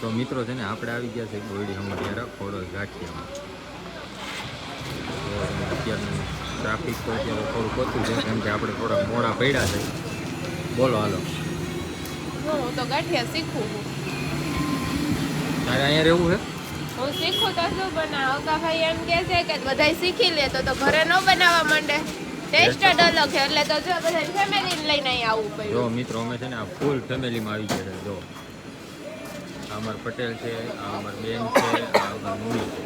તો મિત્રો છે ને આપણે આવી ગયા છે બોયડી હમણાં ખોડલ ગાંઠિયામાં. તો અત્યારનું ટ્રાફિક તો અત્યારે થોડુંક ઓછું છે કેમ કે આપણે થોડા મોડા પડ્યા છે. બોલો હાલો. હું તો ગાંઠિયા શીખું છું. તારે અહીંયા રહેવું છે? હું શીખું તો શું બનાવ અકાભાઈ એમ કહે છે કે બધાય શીખી લે તો ઘરે ન બનાવવા માંડે. ટેસ્ટ જ અલગ છે એટલે તો જો બધા ફેમિલીને લઈને અહીં આવવું જો પડ્યું. મિત્રો અમે છે ને આ ફૂલ ફેમિલીમાં આવી ગયા છે. જો આ અમાર પટેલ છે, આ અમાર બેન છે, આ અમાર મમ્મી છે.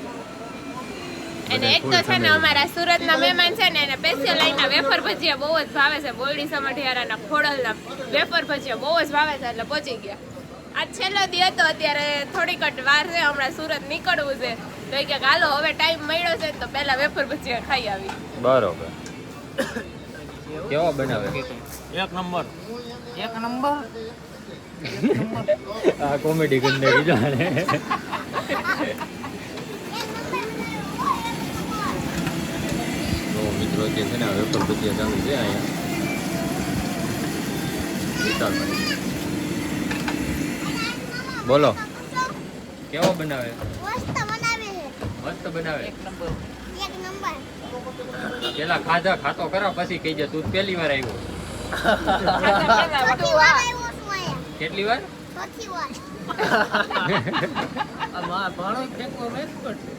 અને એક તો છે ને અમારા સુરતના મહેમાન છે ને એને સ્પેશિયલ અહીંના વેફર ભજીયા બહુ જ ભાવે છે. બોયડી સમઢિયારાના ખોડલના વેફર ભજીયા બહુ જ ભાવે છે એટલે પહોંચી ગયા. આજ છેલ્લો દી હતો અત્યારે થોડીક જ વાર છે હમણાં સુરત નીકળવું છે તો કે હાલો હવે ટાઈમ મળ્યો છે તો પહેલા વેફર ભજીયા ખાઈ આવી. બરોબર. કેવો બનાવે? એક નંબર આ કોમેડી કરીને જાણે. તો મિત્રો જે છે ને વેફર ભજીયા ચાલુ છે અહીંયા વિશાલભાઈ. બોલો કેવો બનાવે? મસ્ત બનાવે. પેલા ખાતો કરા પછી કહીજે તું પહેલી વાર આવ્યો. કેટલી વાર? ભણો ફેંકવો મેં જ પડશે.